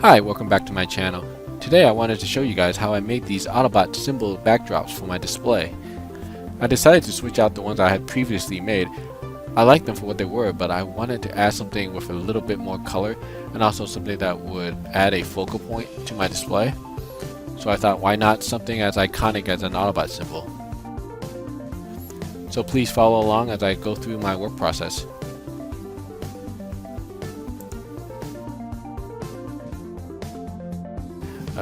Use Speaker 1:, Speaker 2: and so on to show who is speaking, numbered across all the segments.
Speaker 1: Hi, welcome back to my channel. Today I wanted to show you guys how I made these Autobot symbol backdrops for my display. I decided to switch out the ones I had previously made. I liked them for what they were, but I wanted to add something with a little bit more color and also something that would add a focal point to my display. So I thought, why not something as iconic as an Autobot symbol? So please follow along as I go through my work process.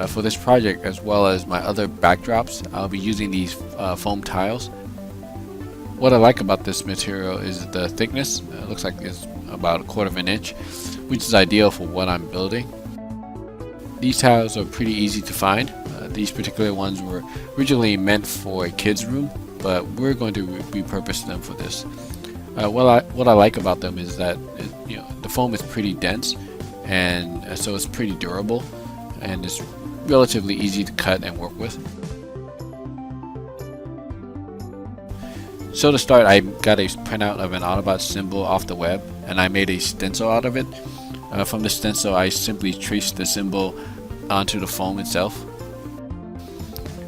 Speaker 1: For this project, as well as my other backdrops, I'll be using these foam tiles. What I like about this material is the thickness. It looks like it's about 1/4 of an inch, which is ideal for what I'm building. These tiles are pretty easy to find. These particular ones were originally meant for a kid's room, but we're going to repurpose them for this. What I like about them is that the foam is pretty dense, and so it's pretty durable, and it's relatively easy to cut and work with. So to start, I got a printout of an Autobot symbol off the web, and I made a stencil out of it. From the stencil, I simply traced the symbol onto the foam itself.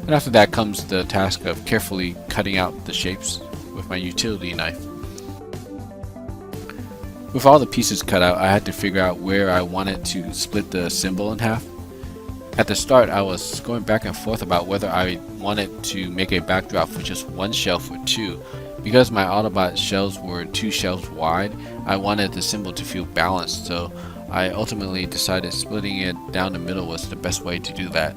Speaker 1: And after that comes the task of carefully cutting out the shapes with my utility knife. With all the pieces cut out, I had to figure out where I wanted to split the symbol in half. At the start, I was going back and forth about whether I wanted to make a backdrop for just one shelf or two. Because my Autobot shelves were 2 shelves wide, I wanted the symbol to feel balanced, so I ultimately decided splitting it down the middle was the best way to do that.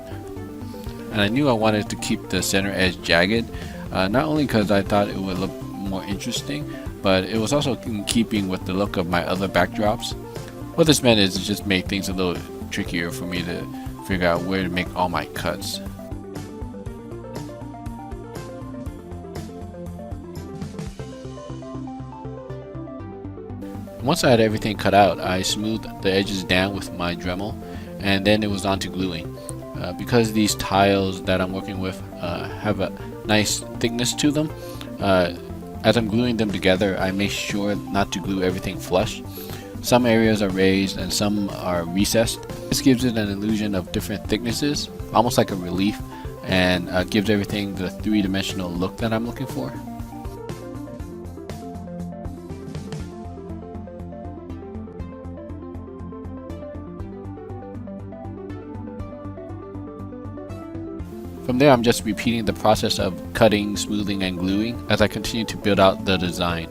Speaker 1: And I knew I wanted to keep the center edge jagged, not only because I thought it would look more interesting, but it was also in keeping with the look of my other backdrops. What this meant is it just made things a little trickier for me to figure out where to make all my cuts. Once I had everything cut out, I smoothed the edges down with my Dremel, and then it was on to gluing. Because these tiles that I'm working with have a nice thickness to them, as I'm gluing them together, I make sure not to glue everything flush. Some areas are raised and some are recessed. This gives it an illusion of different thicknesses, almost like a relief, and gives everything the 3-dimensional look that I'm looking for. From there, I'm just repeating the process of cutting, smoothing, and gluing as I continue to build out the design.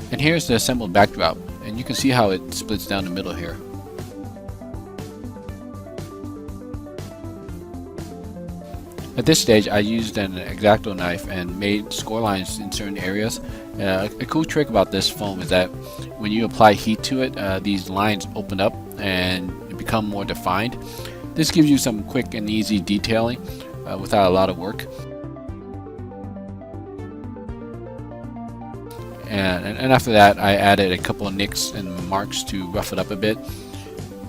Speaker 1: And here's the assembled backdrop, and you can see how it splits down the middle here. At this stage, I used an X-Acto knife and made score lines in certain areas. A cool trick about this foam is that when you apply heat to it, these lines open up and become more defined. This gives you some quick and easy detailing without a lot of work. And after that, I added a couple of nicks and marks to rough it up a bit.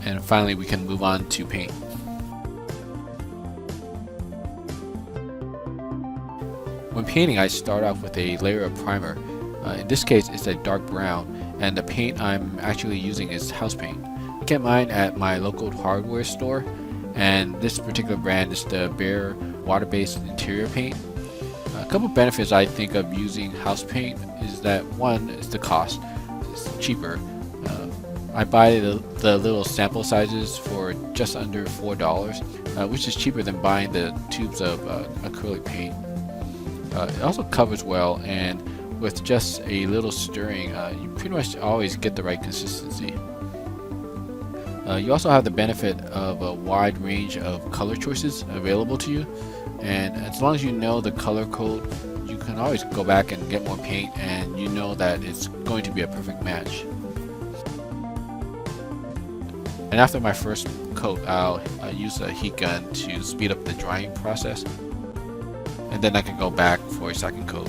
Speaker 1: And finally, we can move on to paint. When painting, I start off with a layer of primer. In this case, it's a dark brown, and the paint I'm actually using is house paint. I get mine at my local hardware store, and this particular brand is the Bare water-based interior paint. A couple benefits I think of using house paint is that one is the cost. It's cheaper. I buy the little sample sizes for just under $4, which is cheaper than buying the tubes of acrylic paint. It also covers well, and with just a little stirring, you pretty much always get the right consistency. You also have the benefit of a wide range of color choices available to you, and as long as you know the color code, you can always go back and get more paint, and you know that it's going to be a perfect match. And after my first coat, I'll use a heat gun to speed up the drying process, and then I can go back for a second coat.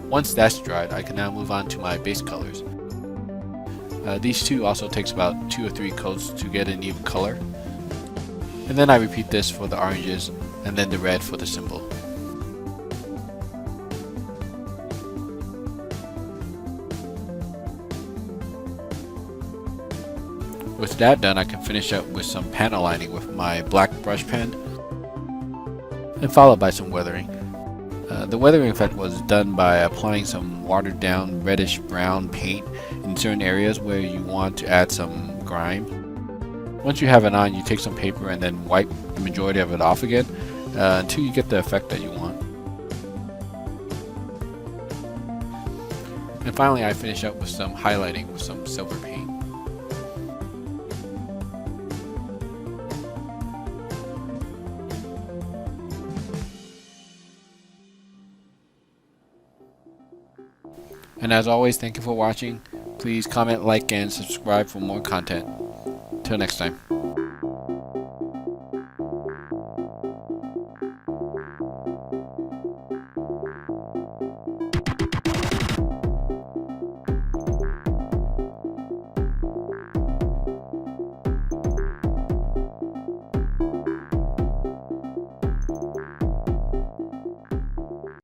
Speaker 1: Once that's dried, I can now move on to my base colors. These two also takes about 2 or 3 coats to get an even color. And then I repeat this for the oranges and then the red for the symbol. With that done, I can finish up with some panel lining with my black brush pen and followed by some weathering. The weathering effect was done by applying some watered down reddish brown paint in certain areas where you want to add some grime. Once you have it on, you take some paper and then wipe the majority of it off again until you get the effect that you want. And finally, I finish up with some highlighting with some silver paint. And as always, thank you for watching. Please comment, like, and subscribe for more content. Till next time.